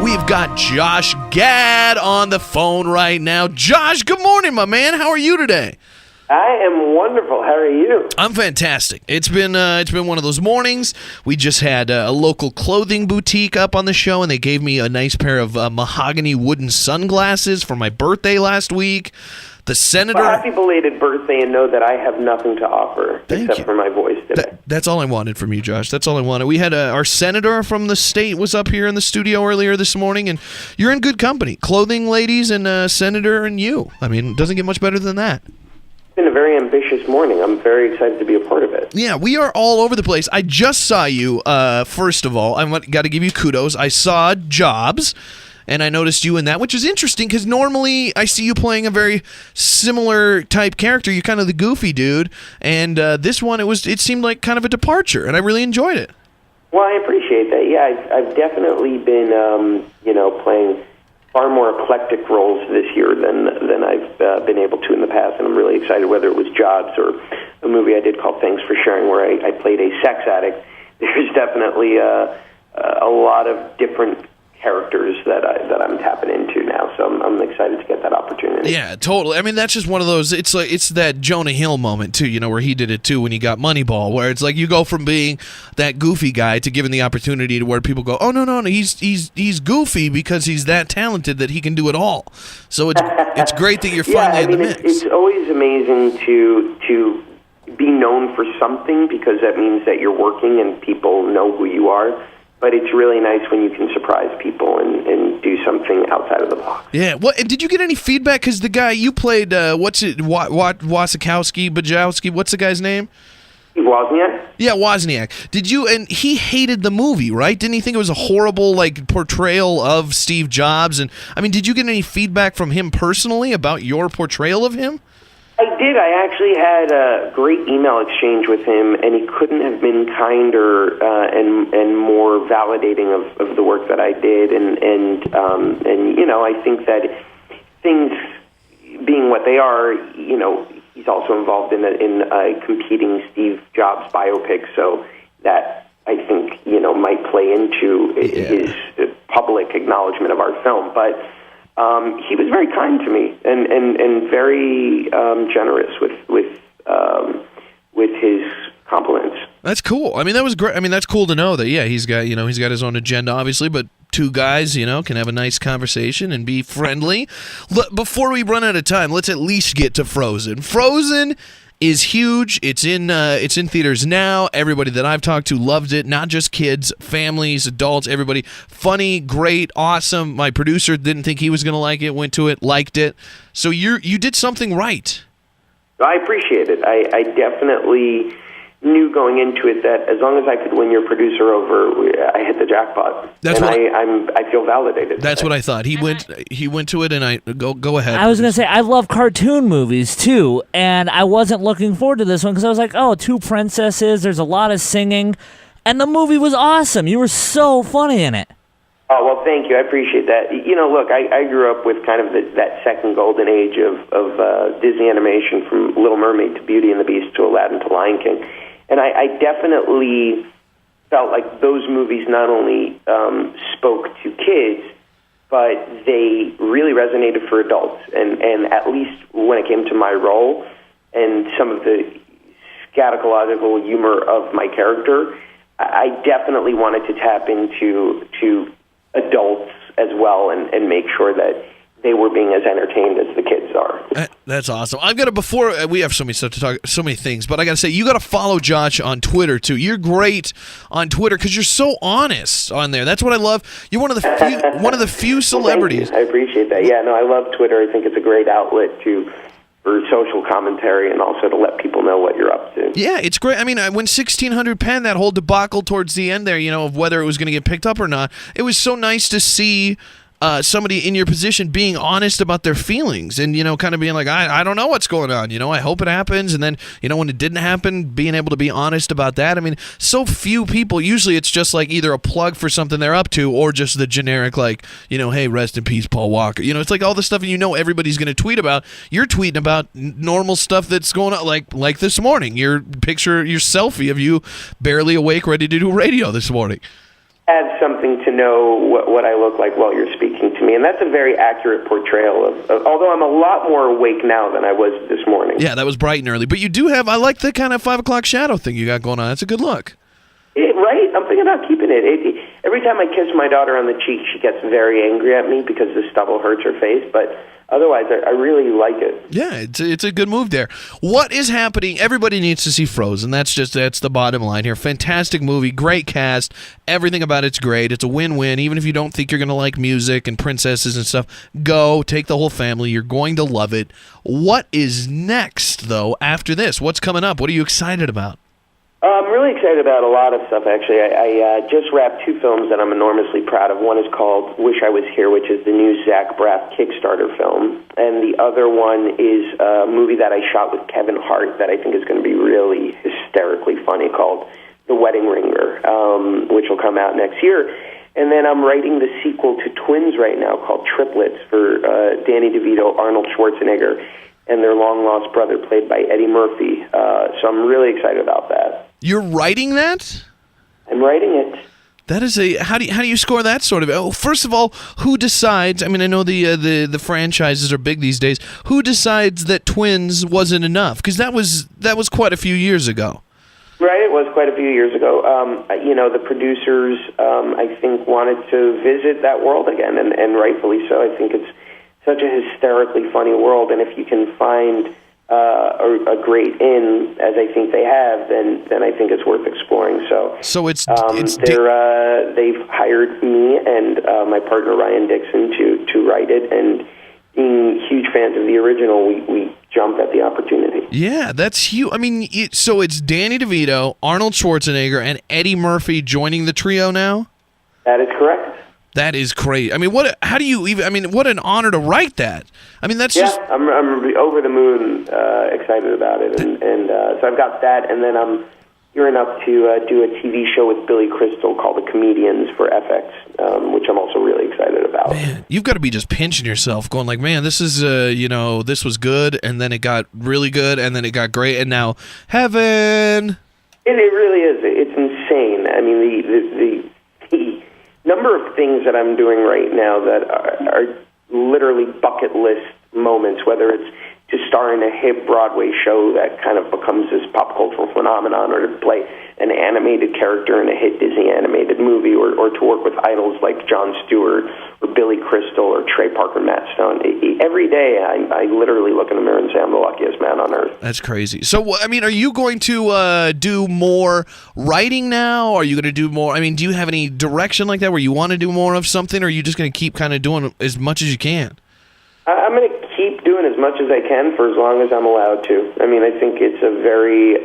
We've got Josh Gad on the phone right now. Josh, good morning, my man. How are you today? I am wonderful. How are you? I'm fantastic. It's been one of those mornings. We just had a local clothing boutique up on the show, and they gave me a nice pair of mahogany wooden sunglasses for my birthday last week. The senator. Well, happy belated birthday, and know that I have nothing to offer except for my voice today. That's all I wanted from you, Josh. That's all I wanted. We had our senator from the state was up here in the studio earlier this morning, and you're in good company. Clothing ladies and senator and you. I mean, it doesn't get much better than that. It's been a very ambitious morning. I'm very excited to be a part of it. Yeah, we are all over the place. I just saw you, first of all. I got to give you kudos. I saw Jobs, and I noticed you in that, which is interesting because normally I see you playing a very similar type character. You're kind of the goofy dude, and this one, it seemed like kind of a departure, and I really enjoyed it. Well, I appreciate that. Yeah, I've definitely been, playing far more eclectic roles this year than I've been able to in the past, and I'm really excited, whether it was Jobs or a movie I did called Thanks for Sharing, where I played a sex addict. There's definitely a lot of different characters that I'm tapping into now, so I'm excited to get that opportunity. Yeah, totally. I mean, that's just one of those. It's that Jonah Hill moment too, where he did it too when he got Moneyball, where it's like you go from being that goofy guy to given the opportunity to where people go, oh no, he's goofy because he's that talented that he can do it all. So it's great that you're finally in the mix. It's always amazing to be known for something because that means that you're working and people know who you are. But it's really nice when you can surprise people and do something outside of the box. Yeah. What did you get any feedback? Because the guy you played, Bajowski, what's the guy's name? Wozniak? Yeah, Wozniak. Did you? And he hated the movie, right? Didn't he think it was a horrible portrayal of Steve Jobs? And I mean, did you get any feedback from him personally about your portrayal of him? I did. I actually had a great email exchange with him, and he couldn't have been kinder and more validating of the work that I did. And I think that things being what they are, he's also involved in a competing Steve Jobs biopic, so that I think might play into his public acknowledgement of our film, but. He was very kind to me and very generous with his compliments. That's cool. I mean, that was great. I mean, that's cool to know that. Yeah, he's got his own agenda, obviously, but two guys, can have a nice conversation and be friendly. Before we run out of time, let's at least get to Frozen. Frozen is huge. It's in theaters now. Everybody that I've talked to loved it. Not just kids, families, adults, everybody. Funny, great, awesome. My producer didn't think he was going to like it. Went to it, liked it. So you did something right. I appreciate it. I definitely knew going into it that as long as I could win your producer over, I hit the jackpot. I feel validated. That's what I thought. He went to it, and I go ahead. I was going to say I love cartoon movies too, and I wasn't looking forward to this one because I was like, oh, two princesses. There's a lot of singing, and the movie was awesome. You were so funny in it. Oh, well, thank you. I appreciate that. Look, I grew up with kind of that second golden age of Disney animation, from Little Mermaid to Beauty and the Beast to Aladdin to Lion King. And I definitely felt like those movies not only spoke to kids, but they really resonated for adults. And at least when it came to my role and some of the scatological humor of my character, I definitely wanted to tap into adults as well and make sure that they were being as entertained as the kids are. That's awesome. Before we have so many stuff to talk, so many things, but I got to say, you got to follow Josh on Twitter too. You're great on Twitter because you're so honest on there. That's what I love. You're one of the few celebrities. I appreciate that. Yeah, no, I love Twitter. I think it's a great outlet for social commentary and also to let people know what you're up to. Yeah, it's great. I mean, when 1600 Penn, that whole debacle towards the end there, of whether it was going to get picked up or not, it was so nice to see somebody in your position being honest about their feelings and, kind of being like, I don't know what's going on. I hope it happens. And then, when it didn't happen, being able to be honest about that. I mean, so few people, usually it's just like either a plug for something they're up to or just the generic, like, hey, rest in peace, Paul Walker. It's like all the stuff everybody's going to tweet about. You're tweeting about normal stuff that's going on, like this morning. Your selfie of you barely awake, ready to do radio this morning. have something to know what I look like while you're speaking to me. And that's a very accurate portrayal of although I'm a lot more awake now than I was this morning. Yeah, that was bright and early. But you do have, I like the kind of 5 o'clock shadow thing you got going on. That's a good look. Right? I'm thinking about keeping it. Every time I kiss my daughter on the cheek, she gets very angry at me because the stubble hurts her face. But otherwise, I really like it. Yeah, it's a good move there. What is happening? Everybody needs to see Frozen. That's the bottom line here. Fantastic movie, great cast. Everything about it's great. It's a win-win. Even if you don't think you're going to like music and princesses and stuff, go take the whole family. You're going to love it. What is next, though, after this? What's coming up? What are you excited about? I'm really excited about a lot of stuff, actually. I just wrapped 2 films that I'm enormously proud of. One is called Wish I Was Here, which is the new Zach Braff Kickstarter film. And the other one is a movie that I shot with Kevin Hart that I think is going to be really hysterically funny called The Wedding Ringer, which will come out next year. And then I'm writing the sequel to Twins right now called Triplets for Danny DeVito, Arnold Schwarzenegger, and their long-lost brother played by Eddie Murphy. So I'm really excited about that. You're writing that? I'm writing it. That is how do you score that sort of? Oh, first of all, who decides? I mean, I know the franchises are big these days. Who decides that Twins wasn't enough? Because that was quite a few years ago. Right, it was quite a few years ago. The producers, I think, wanted to visit that world again, and rightfully so. I think it's such a hysterically funny world, and if you can find a great in, as I think they have, then I think it's worth exploring. So they've hired me and my partner Ryan Dixon to write it, and being huge fans of the original, we jumped at the opportunity. Yeah, that's huge. I mean, so it's Danny DeVito, Arnold Schwarzenegger, and Eddie Murphy joining the trio now? That is correct. That is great. I mean, what an honor to write that. I mean, that's just... I'm over the moon excited about it. And so I've got that, and then I'm gearing up to do a TV show with Billy Crystal called The Comedians for FX, which I'm also really excited about. Man, you've got to be just pinching yourself, going like, man, this is, this was good, and then it got really good, and then it got great, and now heaven. It really is. It's insane. I mean, the number of things that I'm doing right now that are literally bucket list moments, whether it's to star in a hit Broadway show that kind of becomes this pop cultural phenomenon, or to play an animated character in a hit Disney animated movie, or to work with idols like Jon Stewart or Billy Crystal or Trey Parker, Matt Stone. Every day I literally look in the mirror and say I'm the luckiest man on earth. That's crazy. So, I mean, are you going to do more writing now? Are you going to do more? I mean, do you have any direction like that where you want to do more of something, or are you just going to keep kind of doing as much as you can? I'm going to keep doing as much as I can for as long as I'm allowed to. I mean, I think it's a very,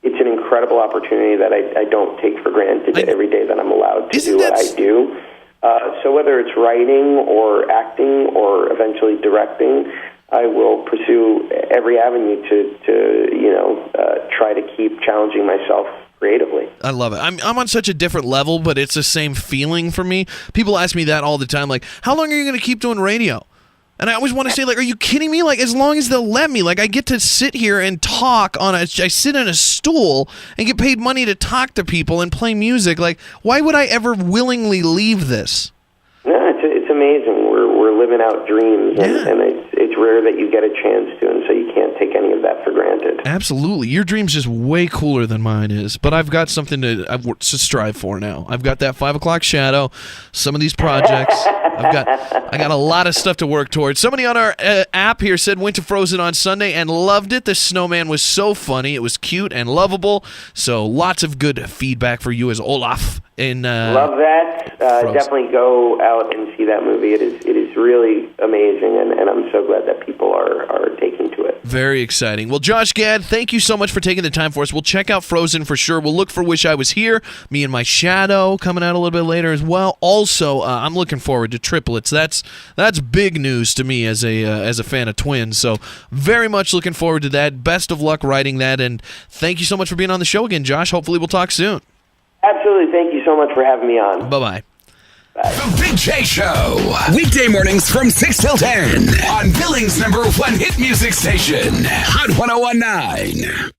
it's an incredible opportunity that I don't take for granted every day that I'm allowed to do what I do. So whether it's writing or acting or eventually directing, I will pursue every avenue to try to keep challenging myself creatively. I love it. I'm on such a different level, but it's the same feeling for me. People ask me that all the time, like, how long are you going to keep doing radio? And I always want to say, like, are you kidding me? Like, as long as they'll let me. Like, I get to sit here and talk I sit in a stool and get paid money to talk to people and play music. Like, why would I ever willingly leave this? No, it's amazing. We're living out dreams, and it's rare that you get a chance to, and so you can't take any of that for granted. Absolutely. Your dream's just way cooler than mine is, but I've got something to strive for now. I've got that 5 o'clock shadow, some of these projects. I got a lot of stuff to work towards. Somebody on our app here said went to Frozen on Sunday and loved it. The snowman was so funny. It was cute and lovable. So lots of good feedback for you as Olaf. Love that. Definitely go out and see that movie. It is really amazing, and I'm so glad that people are taking to it. Very exciting. Well, Josh Gad, thank you so much for taking the time for us. We'll check out Frozen for sure. We'll look for Wish I Was Here, Me and My Shadow coming out a little bit later as well. Also, I'm looking forward to Triplets. That's big news to me as a fan of Twins. So very much looking forward to that. Best of luck writing that, and thank you so much for being on the show again, Josh. Hopefully we'll talk soon. Absolutely. Thank you so much for having me on. Bye-bye. The Big J Show. Weekday mornings from 6 till 10 on Billings' #1 hit music station, Hot 101.9.